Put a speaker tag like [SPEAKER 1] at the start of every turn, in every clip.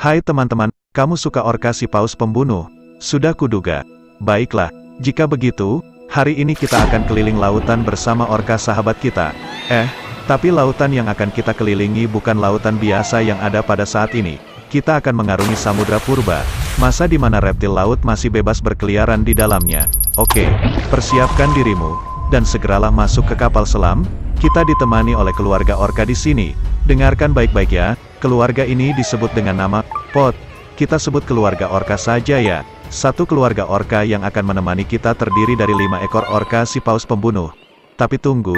[SPEAKER 1] Hai teman-teman, kamu suka orka si paus pembunuh? Sudah kuduga. Baiklah, jika begitu, hari ini kita akan keliling lautan bersama orka sahabat kita. Tapi lautan yang akan kita kelilingi bukan lautan biasa yang ada pada saat ini. Kita akan mengarungi samudra purba, masa di mana reptil laut masih bebas berkeliaran di dalamnya. Oke, persiapkan dirimu, dan segeralah masuk ke kapal selam. Kita ditemani oleh keluarga orka di sini. Dengarkan baik-baik ya, keluarga ini disebut dengan nama Pot. Kita sebut keluarga orka saja ya. Satu keluarga orka yang akan menemani kita terdiri dari 5 ekor orka si paus pembunuh. Tapi tunggu,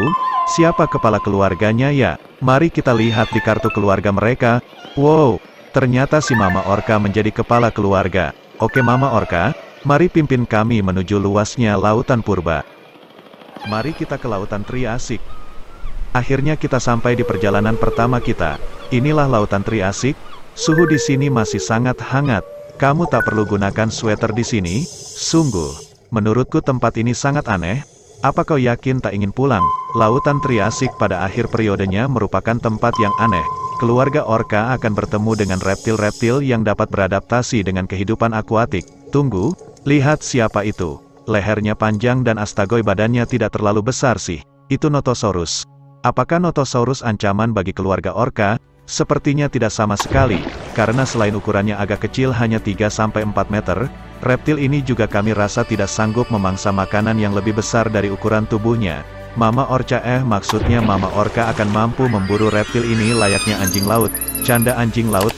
[SPEAKER 1] siapa kepala keluarganya ya? Mari kita lihat di kartu keluarga mereka. Wow, ternyata si Mama Orka menjadi kepala keluarga. Oke Mama Orka, mari pimpin kami menuju luasnya lautan purba. Mari kita ke lautan Triasik. Akhirnya kita sampai di perjalanan pertama kita. Inilah lautan Triasik. Suhu di sini masih sangat hangat. Kamu tak perlu gunakan sweater di sini. Sungguh, menurutku tempat ini sangat aneh. Apa kau yakin tak ingin pulang? Lautan Triasik pada akhir periodenya merupakan tempat yang aneh. Keluarga orka akan bertemu dengan reptil-reptil yang dapat beradaptasi dengan kehidupan akuatik. Tunggu, lihat siapa itu. Lehernya panjang dan astagoy badannya tidak terlalu besar sih. Itu Notosaurus. Apakah Notosaurus ancaman bagi keluarga orka? Sepertinya tidak sama sekali, karena selain ukurannya agak kecil hanya 3-4 meter, reptil ini juga kami rasa tidak sanggup memangsa makanan yang lebih besar dari ukuran tubuhnya. Mama Orca maksudnya Mama Orka akan mampu memburu reptil ini layaknya anjing laut. Canda anjing laut.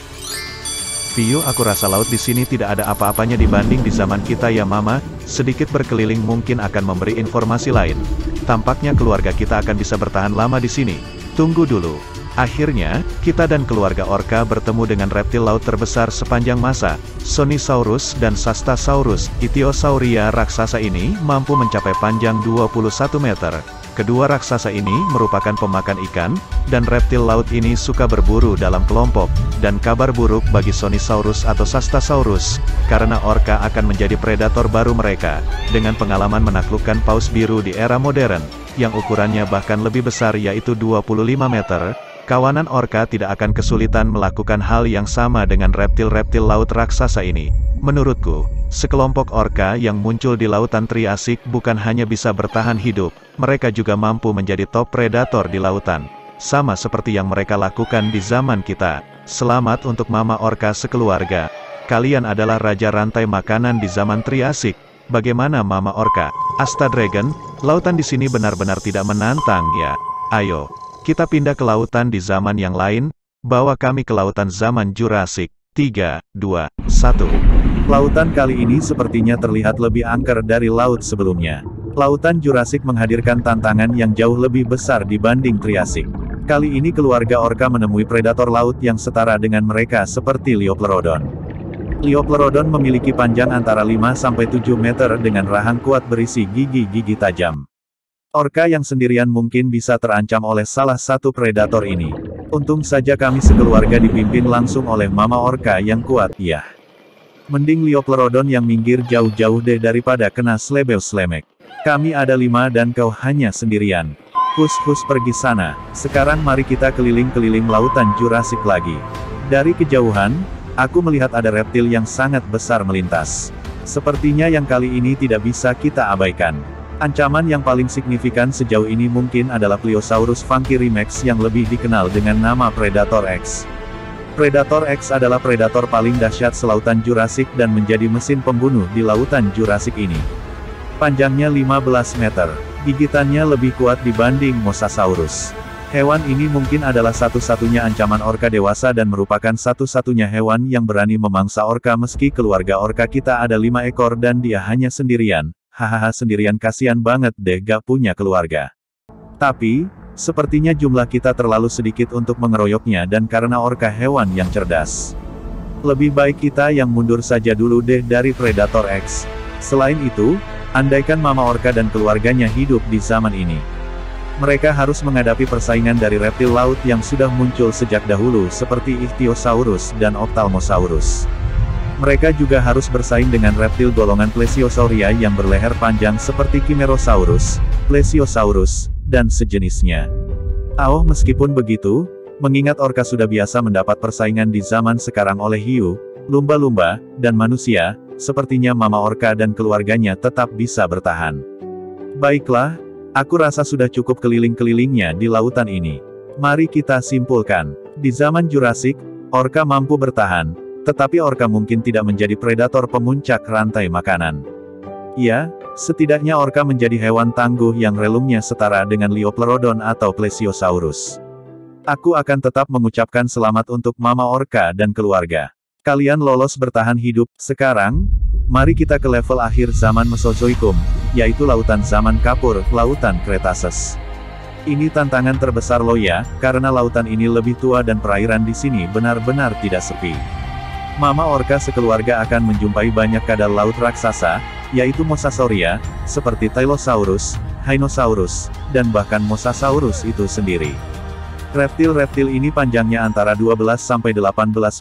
[SPEAKER 1] Piu, aku rasa laut di sini tidak ada apa-apanya dibanding di zaman kita ya Mama. Sedikit berkeliling mungkin akan memberi informasi lain. Tampaknya keluarga kita akan bisa bertahan lama di sini. Tunggu dulu. Akhirnya, kita dan keluarga orka bertemu dengan reptil laut terbesar sepanjang masa. Sonisaurus dan Sastasaurus, Ichthyosauria raksasa ini mampu mencapai panjang 21 meter. Kedua raksasa ini merupakan pemakan ikan, dan reptil laut ini suka berburu dalam kelompok. Dan kabar buruk bagi Sonisaurus atau Sastasaurus, karena orka akan menjadi predator baru mereka, dengan pengalaman menaklukkan paus biru di era modern, yang ukurannya bahkan lebih besar yaitu 25 meter. Kawanan orka tidak akan kesulitan melakukan hal yang sama dengan reptil-reptil laut raksasa ini. Menurutku, sekelompok orka yang muncul di lautan Triasik bukan hanya bisa bertahan hidup, mereka juga mampu menjadi top predator di lautan. Sama seperti yang mereka lakukan di zaman kita. Selamat untuk Mama Orka sekeluarga. Kalian adalah raja rantai makanan di zaman Triasik. Bagaimana Mama Orka? Asta Dragon, lautan di sini benar-benar tidak menantang ya. Ayo, kita pindah ke lautan di zaman yang lain, bawa kami ke lautan zaman Jurassic. 3, 2, 1. Lautan kali ini sepertinya terlihat lebih angker dari laut sebelumnya. Lautan Jurassic menghadirkan tantangan yang jauh lebih besar dibanding Triasik. Kali ini keluarga orka menemui predator laut yang setara dengan mereka seperti Liopleurodon. Liopleurodon memiliki panjang antara 5-7 meter dengan rahang kuat berisi gigi-gigi tajam. Orka yang sendirian mungkin bisa terancam oleh salah satu predator ini. Untung saja kami sekeluarga dipimpin langsung oleh Mama Orka yang kuat, ya. Mending Liopleurodon yang minggir jauh-jauh deh daripada kena Slebeu-Slemek. Kami ada 5 dan kau hanya sendirian. Hus pergi sana. Sekarang mari kita keliling-keliling lautan Jurassic lagi. Dari kejauhan, aku melihat ada reptil yang sangat besar melintas. Sepertinya yang kali ini tidak bisa kita abaikan. Ancaman yang paling signifikan sejauh ini mungkin adalah Pliosaurus Funkyrimax yang lebih dikenal dengan nama Predator X. Predator X adalah predator paling dahsyat selautan Jurassic dan menjadi mesin pembunuh di lautan Jurassic ini. Panjangnya 15 meter, gigitannya lebih kuat dibanding Mosasaurus. Hewan ini mungkin adalah satu-satunya ancaman orka dewasa dan merupakan satu-satunya hewan yang berani memangsa orka meski keluarga orka kita ada 5 ekor dan dia hanya sendirian. Hahaha sendirian, kasihan banget deh gak punya keluarga. Tapi, sepertinya jumlah kita terlalu sedikit untuk mengeroyoknya dan karena orka hewan yang cerdas. Lebih baik kita yang mundur saja dulu deh dari Predator X. Selain itu, andaikan Mama Orka dan keluarganya hidup di zaman ini. Mereka harus menghadapi persaingan dari reptil laut yang sudah muncul sejak dahulu seperti Ichthyosaurus dan Ophthalmosaurus. Mereka juga harus bersaing dengan reptil golongan Plesiosauria yang berleher panjang seperti Chimerosaurus, Plesiosaurus, dan sejenisnya. Meskipun begitu, Mengingat orka sudah biasa mendapat persaingan di zaman sekarang oleh hiu, lumba-lumba, dan manusia, sepertinya Mama Orka dan keluarganya tetap bisa bertahan. Baiklah, aku rasa sudah cukup keliling-kelilingnya di lautan ini. Mari kita simpulkan. Di zaman Jurassic, orka mampu bertahan, tetapi orka mungkin tidak menjadi predator pemuncak rantai makanan. Ya, setidaknya orka menjadi hewan tangguh yang relungnya setara dengan Liopleurodon atau Plesiosaurus. Aku akan tetap mengucapkan selamat untuk Mama Orka dan keluarga. Kalian lolos bertahan hidup. Sekarang, mari kita ke level akhir zaman Mesozoikum, yaitu lautan zaman kapur, lautan Cretaceous. Ini tantangan terbesar lo ya, karena lautan ini lebih tua dan perairan di sini benar-benar tidak sepi. Mama Orka sekeluarga akan menjumpai banyak kadal laut raksasa, yaitu Mosasauria, seperti Tylosaurus, Hinosaurus, dan bahkan Mosasaurus itu sendiri. Reptil-reptil ini panjangnya antara 12-18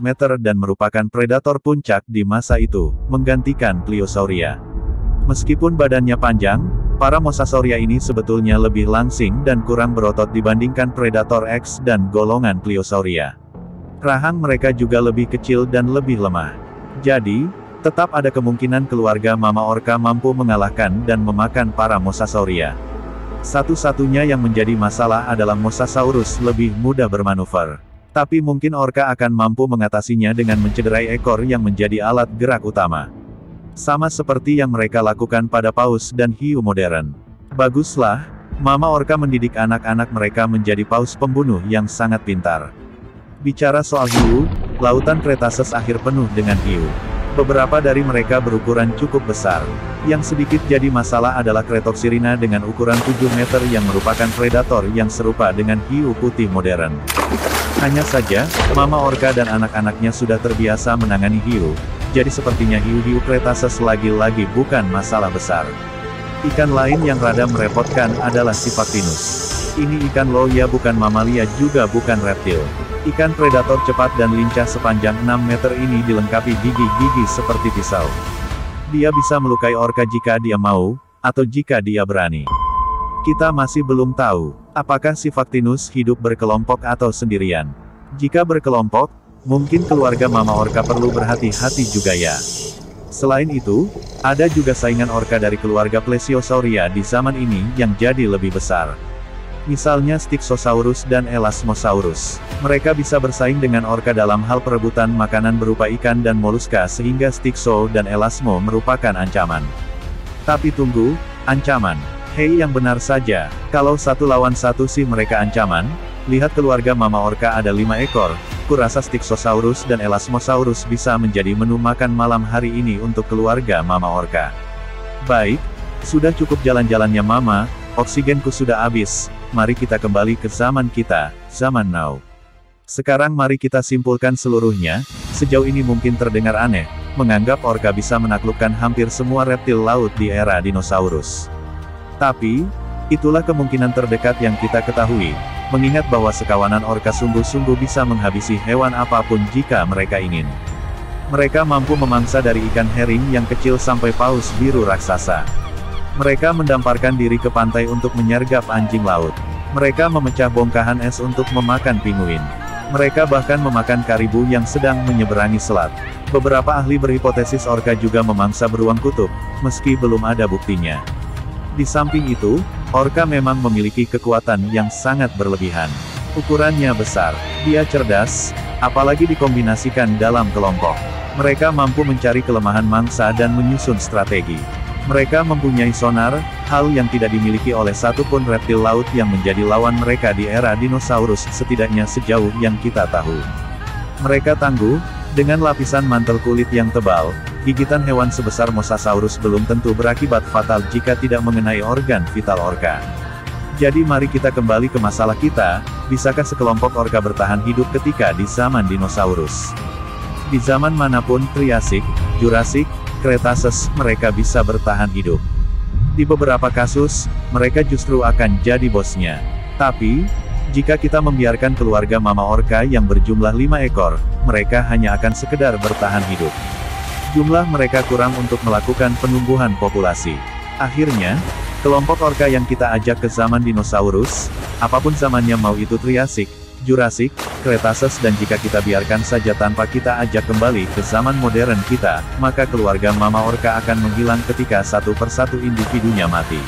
[SPEAKER 1] meter dan merupakan predator puncak di masa itu, menggantikan Pliosauria. Meskipun badannya panjang, para Mosasauria ini sebetulnya lebih langsing dan kurang berotot dibandingkan Predator X dan golongan Pliosauria. Rahang mereka juga lebih kecil dan lebih lemah. Jadi, tetap ada kemungkinan keluarga Mama Orka mampu mengalahkan dan memakan para Mosasauria. Satu-satunya yang menjadi masalah adalah Mosasaurus lebih mudah bermanuver. Tapi mungkin Orka akan mampu mengatasinya dengan mencederai ekor yang menjadi alat gerak utama. Sama seperti yang mereka lakukan pada paus dan hiu modern. Baguslah, Mama Orka mendidik anak-anak mereka menjadi paus pembunuh yang sangat pintar. Bicara soal hiu, lautan Cretaceous akhir penuh dengan hiu. Beberapa dari mereka berukuran cukup besar. Yang sedikit jadi masalah adalah Cretoxyrina dengan ukuran 7 meter yang merupakan predator yang serupa dengan hiu putih modern. Hanya saja, Mama Orka dan anak-anaknya sudah terbiasa menangani hiu, jadi sepertinya hiu-hiu Cretaceous lagi-lagi bukan masalah besar. Ikan lain yang rada merepotkan adalah Sipactinus. Ini ikan loya bukan mamalia juga bukan reptil. Ikan predator cepat dan lincah sepanjang 6 meter ini dilengkapi gigi-gigi seperti pisau. Dia bisa melukai orka jika dia mau, atau jika dia berani. Kita masih belum tahu, apakah Sipactinus hidup berkelompok atau sendirian. Jika berkelompok, mungkin keluarga Mama Orka perlu berhati-hati juga ya. Selain itu, ada juga saingan orka dari keluarga Plesiosauria di zaman ini yang jadi lebih besar. Misalnya Styxosaurus dan Elasmosaurus. Mereka bisa bersaing dengan orka dalam hal perebutan makanan berupa ikan dan moluska sehingga Styxo dan Elasmo merupakan ancaman. Tapi tunggu, ancaman. Hei yang benar saja, kalau satu lawan satu sih mereka ancaman. Lihat keluarga Mama Orka ada 5 ekor, kurasa Styxosaurus dan Elasmosaurus bisa menjadi menu makan malam hari ini untuk keluarga Mama Orka. Baik, sudah cukup jalan-jalannya Mama, oksigenku sudah habis. Mari kita kembali ke zaman kita, zaman now. Sekarang mari kita simpulkan seluruhnya. Sejauh ini mungkin terdengar aneh, menganggap orka bisa menaklukkan hampir semua reptil laut di era dinosaurus. Tapi, itulah kemungkinan terdekat yang kita ketahui, mengingat bahwa sekawanan orka sungguh-sungguh bisa menghabisi hewan apapun jika mereka ingin. Mereka mampu memangsa dari ikan herring yang kecil sampai paus biru raksasa. Mereka mendamparkan diri ke pantai untuk menyergap anjing laut. Mereka memecah bongkahan es untuk memakan pinguin. Mereka bahkan memakan karibu yang sedang menyeberangi selat. Beberapa ahli berhipotesis orka juga memangsa beruang kutub, meski belum ada buktinya. Di samping itu, orka memang memiliki kekuatan yang sangat berlebihan. Ukurannya besar, dia cerdas, apalagi dikombinasikan dalam kelompok. Mereka mampu mencari kelemahan mangsa dan menyusun strategi. Mereka mempunyai sonar, hal yang tidak dimiliki oleh satupun reptil laut yang menjadi lawan mereka di era dinosaurus setidaknya sejauh yang kita tahu. Mereka tangguh, dengan lapisan mantel kulit yang tebal, gigitan hewan sebesar Mosasaurus belum tentu berakibat fatal jika tidak mengenai organ vital orka. Jadi mari kita kembali ke masalah kita, bisakah sekelompok orka bertahan hidup ketika di zaman dinosaurus? Di zaman manapun, Triasik, Jurassic, Cretaceous, mereka bisa bertahan hidup. Di beberapa kasus, mereka justru akan jadi bosnya. Tapi, jika kita membiarkan keluarga Mama Orka yang berjumlah 5 ekor, mereka hanya akan sekedar bertahan hidup. Jumlah mereka kurang untuk melakukan penumbuhan populasi. Akhirnya, kelompok orka yang kita ajak ke zaman dinosaurus, apapun zamannya mau itu Triasik, Jurassic, Cretaceous dan jika kita biarkan saja tanpa kita ajak kembali ke zaman modern kita, maka keluarga Mama Orca akan menghilang ketika satu persatu individunya mati.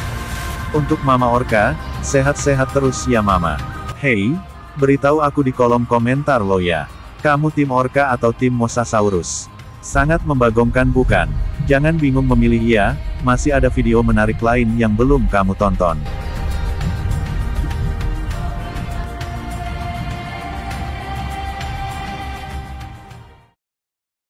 [SPEAKER 1] Untuk Mama Orca, sehat-sehat terus ya Mama. Hey, beritahu aku di kolom komentar lo ya. Kamu tim Orca atau tim Mosasaurus? Sangat membagongkan bukan? Jangan bingung memilih ya, masih ada video menarik lain yang belum kamu tonton.